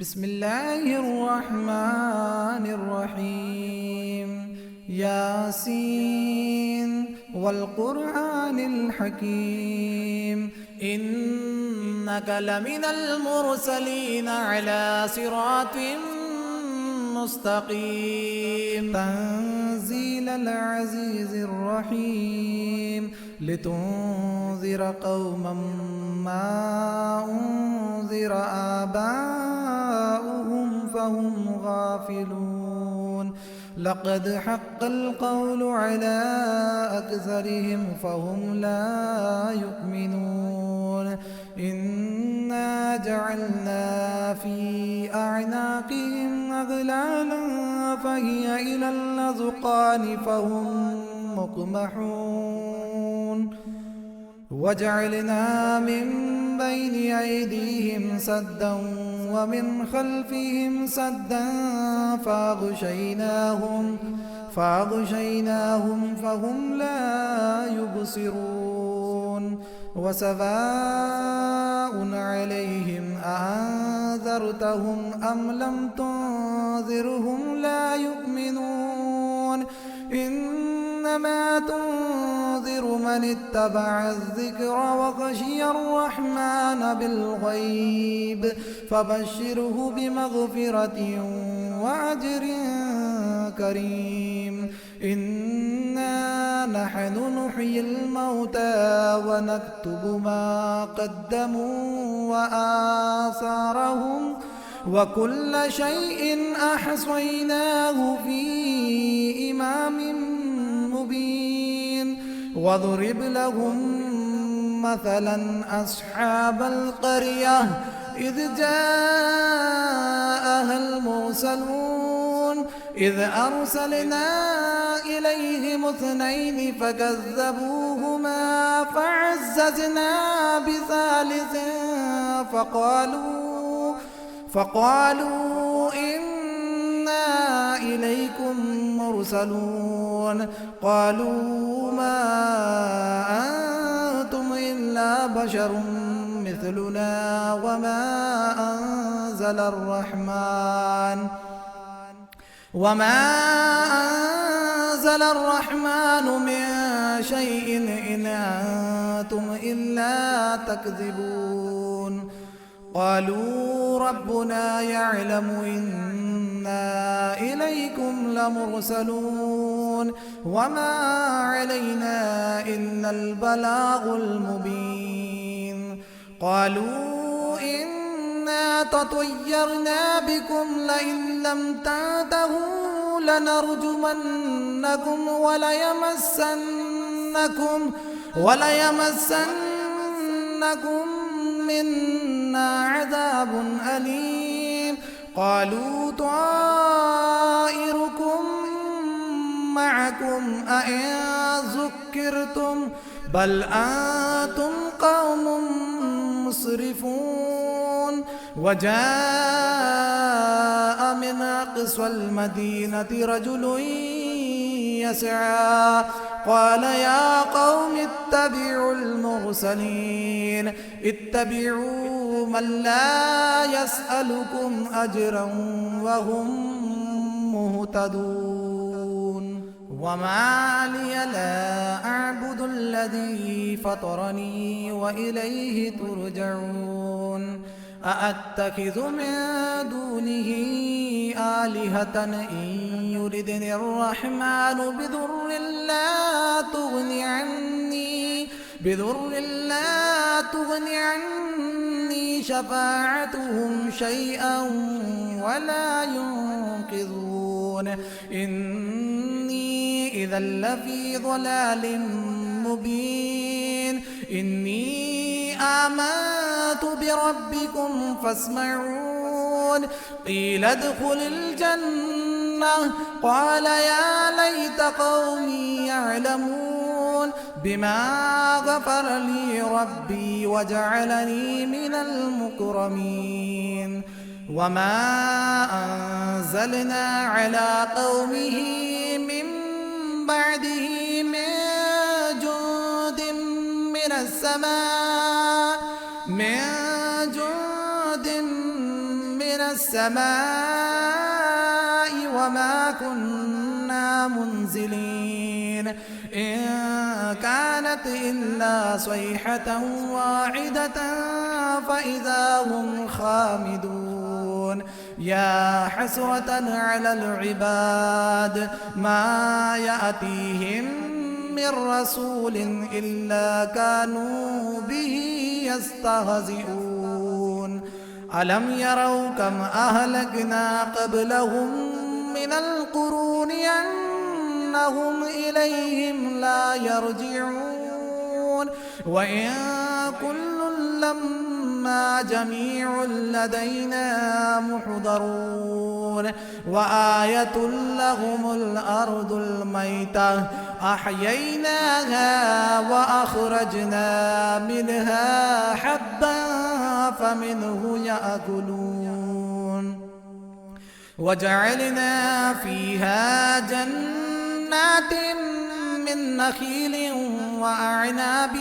بسم الله الرحمن الرحيم. ياسين والقرآن الحكيم إنك لمن المرسلين على صراط مستقيم. تنزيل العزيز الرحيم لتنذر قوما ما أنذر آباؤهم فهم غافلون. لقد حق القول على أكثرهم فهم لا يؤمنون. إنا جعلنا في أعناقهم أغلالا فهي إلى الأذقان فهم مقمحون. وجعلنا من بين أيديهم سدا ومن خلفهم سدا فأغشيناهم فهم لا يبصرون. وسواء عليهم أأنذرتهم أم لم تنذرهم لا يؤمنون. إنما تنذر من اتبع الذكر وخشي الرحمن بالغيب فبشره بمغفرة وأجر كريم. إنا نحن نحيي الموتى ونكتب ما قدموا وآثارهم وكل شيء أحصيناه في إمام مبين. واضرب لهم مثلا أصحاب القرية إذ جاءها المرسلون إذ أرسلنا إليهم اثنين فكذبوهما فعززنا بثالث فقالوا إنا إليكم مرسلون. قالوا ما أنتم إلا بشر مثلنا وما أنزل الرحمن من شيء إن أنتم إلا تكذبون. قالوا ربنا يعلم إنا إليكم لمرسلون وما علينا إلا البلاغ المبين. قالوا إنا تطيرنا بكم لئن لم تنتهوا لنرجمنكم وليمسنكم منا عذاب أليم. قالوا طائركم معكم أئن ذكرتم بل أنتم قوم مسرفون. وجاء من أقصى المدينة رجل يسعى قال يا قوم اتبعوا المرسلين اتبعوا من لا يسألكم أجرا وهم مهتدون. وما لي لا أعبد الذي فطرني وإليه ترجعون. أأتخذ من دونه آلهة إن يردني الرحمن بضر لا تغني عني شفاعتهم شيئا ولا ينقذون. إني إذا لفي ضلال مبين. إني آمنت بربكم فاسمعون. قيل ادخل الجنة قال يا ليت قومي يعلمون بما غفر لي ربي وجعلني من المكرمين. وما أنزلنا على قومه من بعده من جند من السماء السماء وما كنا منزلين إن كانت إلا صيحة واحدة فإذا هم خامدون يا حسرة على العباد ما يأتيهم من رسول إلا كانوا به يستهزئون ألم يروا كم أهلكنا قبلهم من القرون أنهم إليهم لا يرجعون وإن كل لما جميع لدينا محضرون وآية لهم الأرض الميتة أحييناها وأخرجنا منها حبا فمنه يأكلون وجعلنا فيها جنات من نخيل وأعناب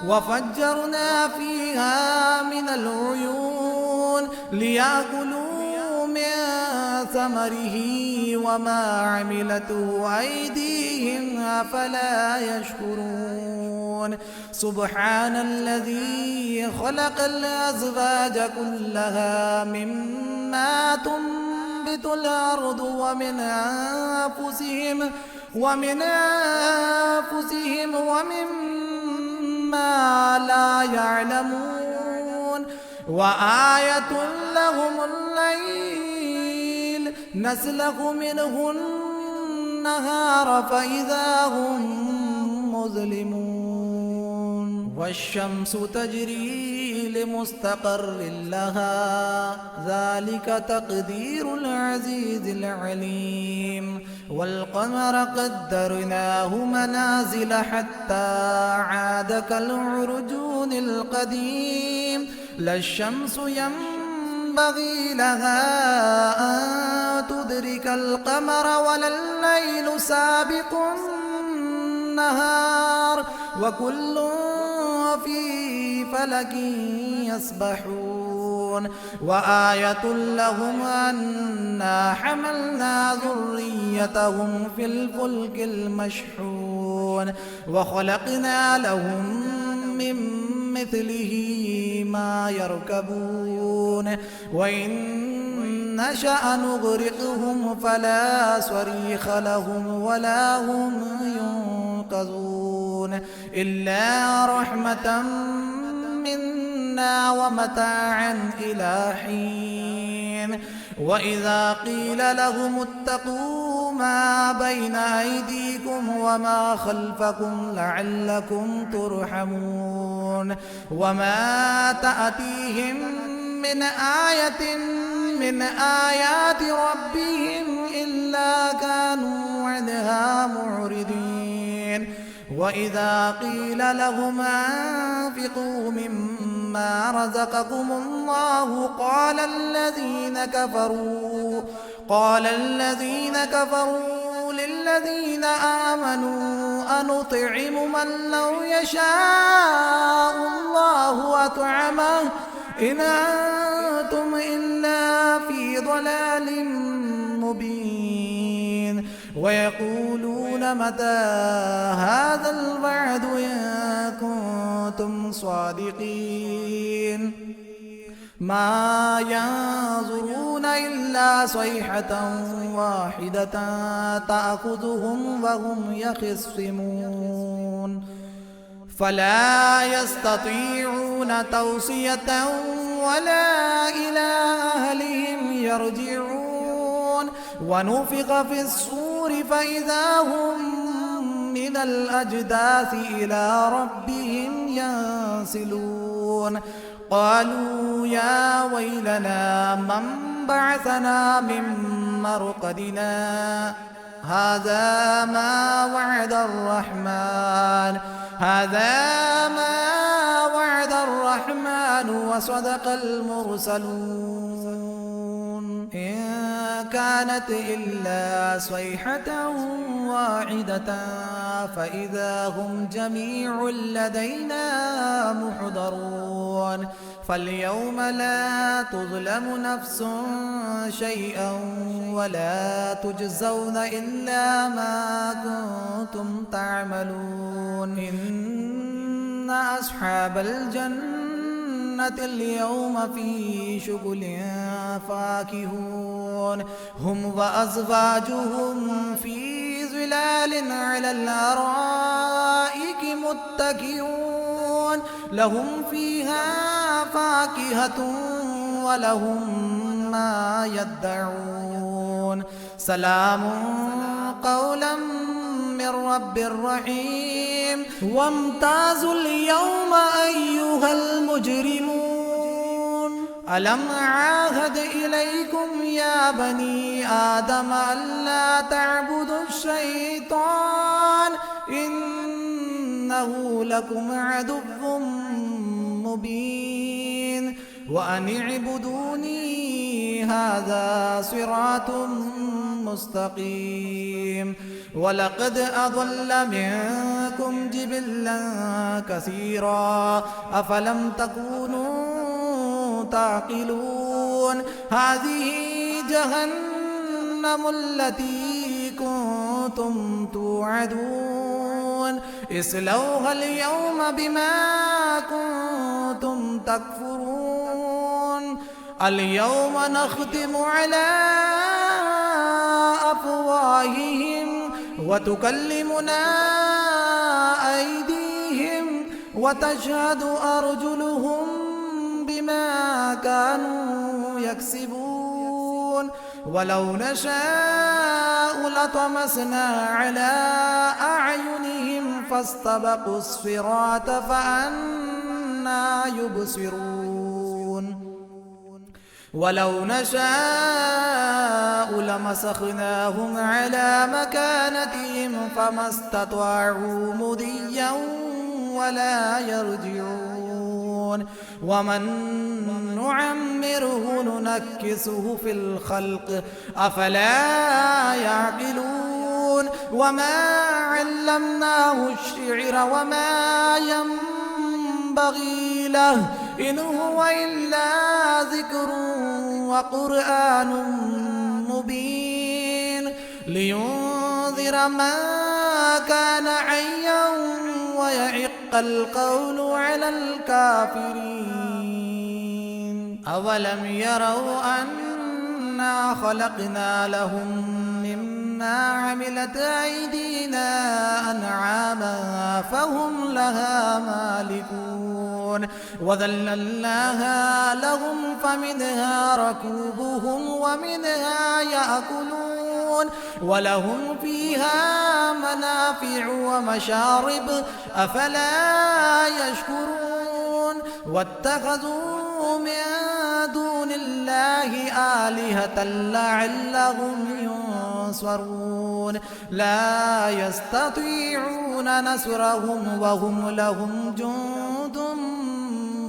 وفجرنا فيها من العيون ليأكلوا من ثمره وما عملته أيديهم أفلا يشكرون سبحان الذي خلق الأزواج كلها مما تنبت الأرض ومن أنفسهم ومما لا يعلمون وآية لهم الليل نسلخ منه النهار فإذا هم مظلمون والشمس تجري لمستقر لها ذلك تقدير العزيز العليم والقمر قدرناه منازل حتى عاد كالعرجون القديم لا الشمس ينبغي لها أن تدرك القمر ولا الليل سابق النهار وكل في فلك يسبحون وآية لهم أنا حملنا ذريتهم في الفلك المشحون وخلقنا لهم من مثله ما يركبون وإن نشأ نغرقهم فلا صريخ لهم ولا هم ينقذون إلا رحمة منا ومتاعا إلى حين وإذا قيل لهم اتقوا ما بين أيديكم وما خلفكم لعلكم ترحمون وما تأتيهم من آية من آيات ربهم إلا كانوا عنها معرضين وإذا قيل لهم أنفقوا مما رزقكم الله قال الذين كفروا للذين آمنوا أنطعم من لو يشاء الله أطعمه إن أنتم إلا في ضلال مبين ويقولون متى هذا الوعد إن كنتم صادقين ما ينظرون إلا صيحة واحدة تأخذهم وهم يخصمون فلا يستطيعون توصية ولا إلى أهلهم يرجعون ونفخ في الصور فإذا هم من الأجداث إلى ربهم ينسلون قالوا يا ويلنا من بعثنا من مرقدنا هذا ما وعد الرحمن وصدق المرسلون إن كانت إلا صيحة واحدة فإذا هم جميع لدينا محضرون فاليوم لا تظلم نفس شيئا ولا تجزون إلا ما كنتم تعملون إن أصحاب الجنة اليوم في شغل فاكهون هم وأزواجهم في ظلال على الأرائك متكئون لهم فيها فاكهة ولهم ما يدعون سلام قولا من رب رحيم وامتازوا اليوم أيها المجرمون ألم عاهد إليكم يا بني آدم ألا تعبدوا الشيطان إنه لكم عدو مبين وأن اعبدوني هذا صراط مستقيم ولقد أضل منكم جبلا كثيرا أفلم تكونوا تعقلون هذه جهنم التي كنتم توعدون اصلوها اليوم بما كنتم تكفرون اليوم نختم على أفواههم وتكلمنا أيديهم وتشهد أرجلهم بما كانوا يكسبون ولو نشاء لطمسنا على أعينهم فاستبقوا الصراط فأنى يبصرون ولو نشاء لمسخناهم على مكانتهم فما استطاعوا مضيا ولا يرجعون ومن نعمره ننكسه في الخلق أفلا يعقلون وما علمناه الشعر وما ينبغي له إن هو إلا ذكر وقرآن مبين لينذر من كان حيا ويحق القول على الكافرين أولم يروا أنا خلقنا لهم مما عملت أيدينا أنعاما فهم لها مالكون وذللناها لهم فمنها ركوبهم ومنها يأكلون ولهم فيها منافع ومشارب أفلا يشكرون واتخذوا من دون الله آلهة لعلهم ينصرون لا يستطيعون نصرهم وهم لهم جند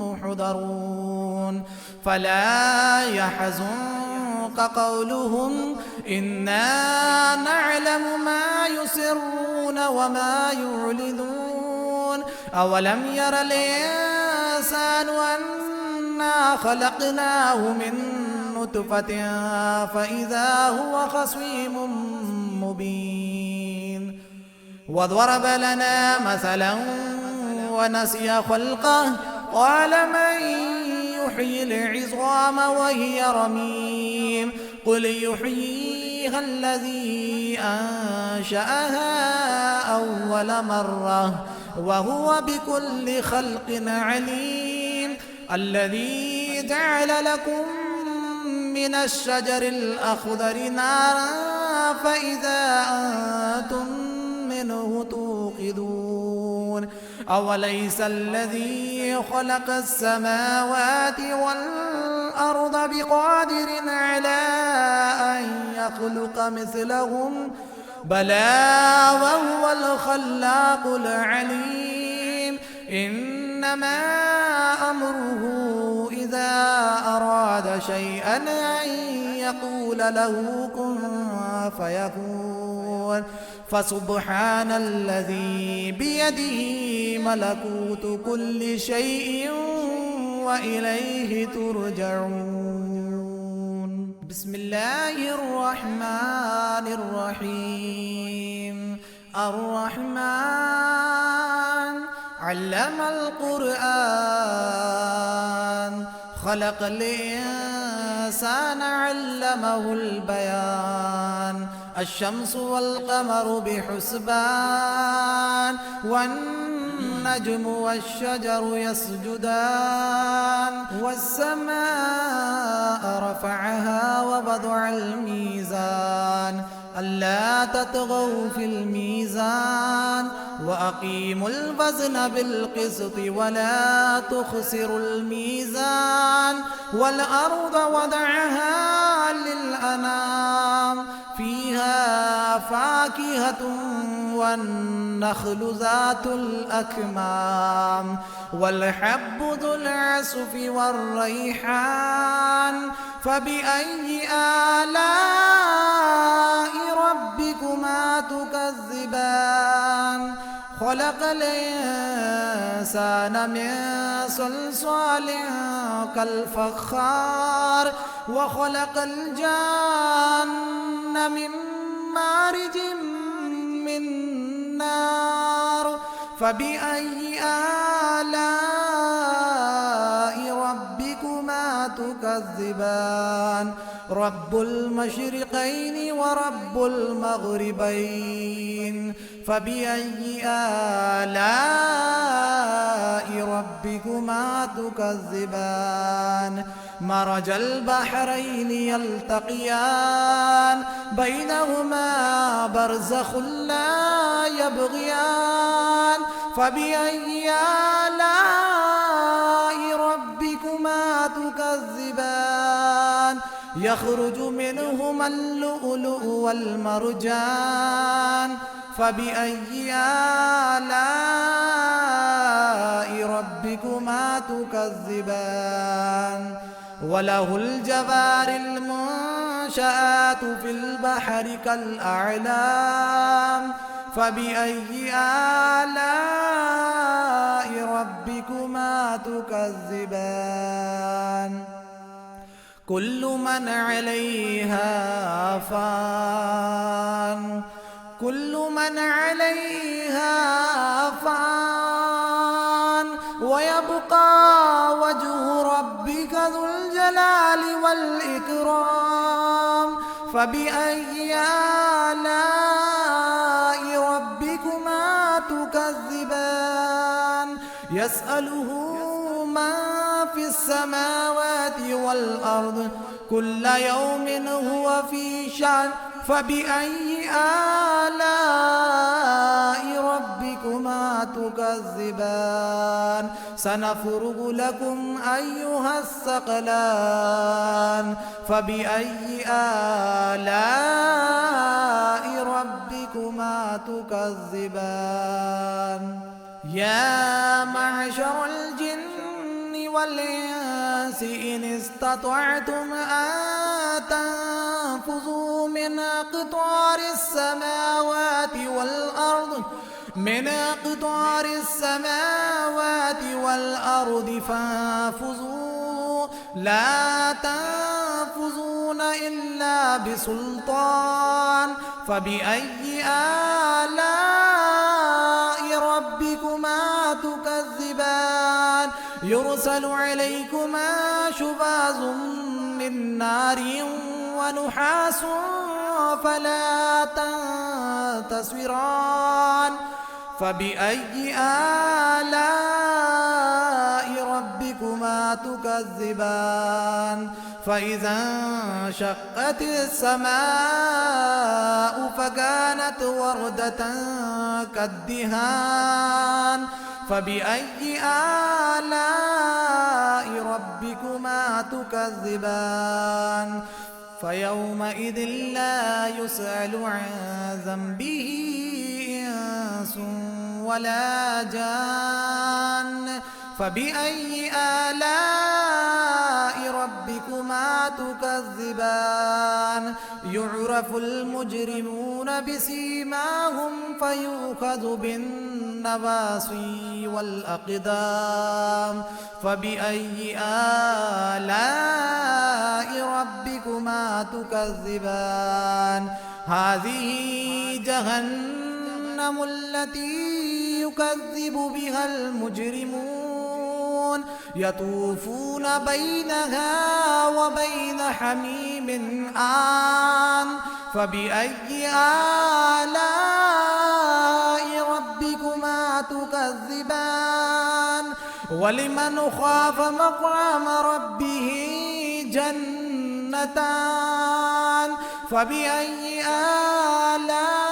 محضرون فلا يحزنك قولهم إنا نعلم ما يسرون وما يعلنون أولم ير الإنسان أنا خلقناه من نطفة فإذا هو خصيم مبين وضرب لنا مثلا ونسي خلقه قال من يحيي العظام وهي رميم قل يحييها الذي أنشأها أول مرة وهو بكل خلق عليم الذي جعل لكم من الشجر الأخضر نارا فإذا أنتم منه توقدون أوليس الذي خلق السماوات والأرض بقادر على أن يخلق مثلهم بلى وهو الخلاق العليم إنما أمره إذا أراد شيئا أن يقول له كن فيكون فسبحان الذي بيده ملكوت كل شيء وإليه ترجعون. بسم الله الرحمن الرحيم. الرحمن علم القرآن، خلق الإنسان علمه البيان. الشمس والقمر بحسبان، والنجم والشجر يسجدان. والسماء رفعها ووضع الميزان، ألا تطغوا في الميزان، وأقيموا الوزن بالقسط ولا تخسروا الميزان. والأرض وضعها للأنام، فيها فاكهة والنخل ذات الأكمام، والحب ذو العصف والريحان. فبأي آلاء ربكما تكذبان؟ خلق الإنسان من صلصال كالفخار، وخلق الجان من مارج من نار. فبأي آلاء ربكما تكذبان؟ رب المشرقين ورب المغربين. فبأي آلاء ربكما تكذبان؟ مرج البحرين يلتقيان، بينهما برزخ لا يبغيان. فبأي آلاء ربكما تكذبان؟ يخرج منهما اللؤلؤ والمرجان. فبأي آلاء ربكما تكذبان؟ وله الجوار المنشآت في البحر كالأعلام. فبأي آلاء ربكما تكذبان؟ كل من عليها فان، كل من عليها فان، ويبقى وجه ربك ذو الجلال والإكرام. فبأي آلاء ربكما تكذبان؟ يسأله من في السماوات والأرض، كل يوم هو في شأن. فبأي آلاء ربكما تكذبان؟ سنفرغ لكم أيها الثقلان. فبأي آلاء ربكما تكذبان؟ يا معشر الجن والإنس إن استطعتم أن تنفذوا من أقطار السماوات والأرض، من أقطار السماوات والأرض فانفذوا، لا تنفذون إلا بسلطان. فبأي آلاء ربكما تكذبان؟ يرسل عليكما شواظ من نار ونحاس فلا تنتصران. فبأي آلاء ربكما تكذبان؟ فإذا انشقت السماء فكانت وردة كالدهان. فبأي آلاء ربكما تكذبان؟ فيومئذ لا يسأل عن ذنبه إنس ولا جان. فبأي آلاء ربكما تكذبان يعرف المجرمون بسيماهم فيؤخذ بالنواصي والأقدام فبأي آلاء ربكما تكذبان هذه جهنم التي يكذب بها المجرمون يطوفون بينها وبين حميم آن فبأي آلاء ربكما تكذبان ولمن خاف مقام ربه جنتان فبأي آلاء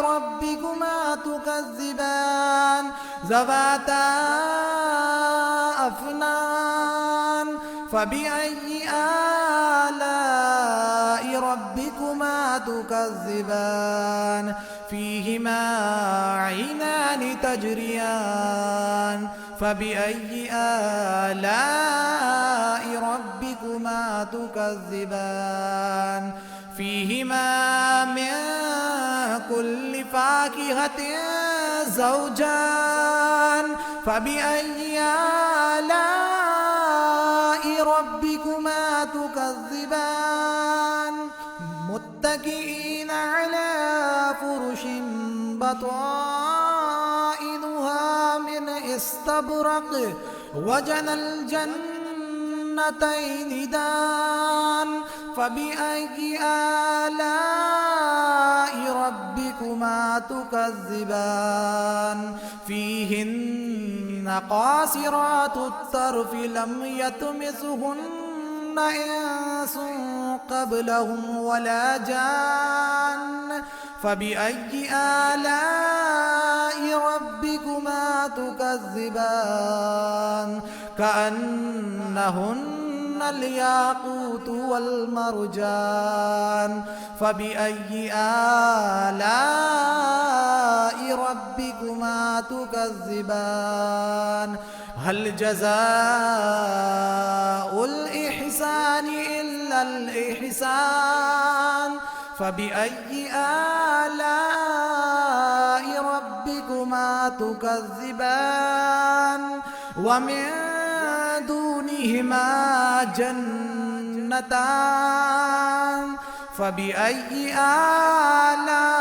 ربكما تكذبان ذواتا أفنان فبأي آلاء ربكما تكذبان فيهما عينان تجريان فبأي آلاء ربكما تكذبان فيهما من كل فاكهة زوجان فبأي آلاء ربكما تكذبان متكئين على فرش بطائنها من استبرق وجنى الجنتين دان فبأي آلاء ربكما تكذبان فيهن قاصرات الطرف لم يطمثهن إنس قبلهم ولا جان فبأي آلاء ربكما تكذبان كأنهن الياقوت والمرجان فبأي آلاء ربكما تكذبان هل جزاء الإحسان إلا الإحسان فبأي آلاء ربكما تكذبان ومن دونهما جنتان فبأي آلاء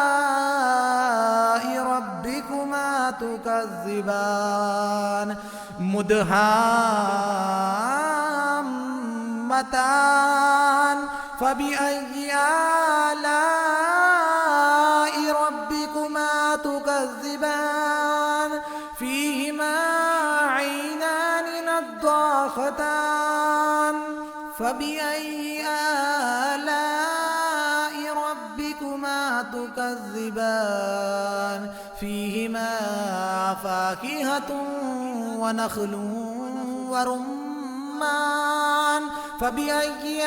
ربكما تكذبان مدهامتان فبأي آلاء ربكما تكذبان فيهما عينان نضاختان فبأي آلاء ربكما تكذبان فيهما فاكهة ونخل ورمان فبأي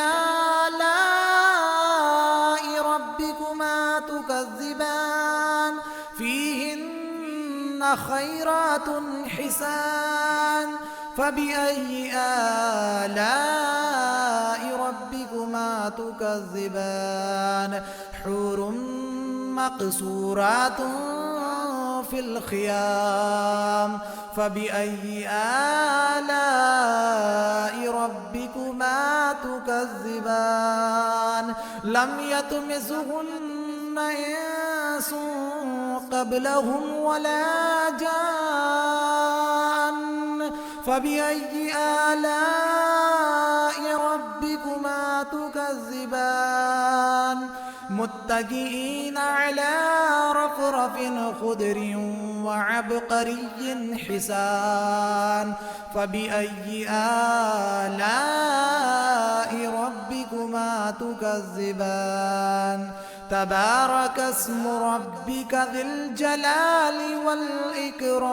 آلاء ربكما تكذبان فيهن خيرات حسان فبأي آلاء ربكما تكذبان حور مقصورات في الخيام فبأي آلاء ربكما تكذبان لم يطمثهن إنس قبلهم ولا جان فبأي آلاء ربكما تكذبان متكئين على رفرف خضر وعبقري حسان فبأي آلاء ربكما تكذبان تبارك اسم ربك ذي الجلال والإكرام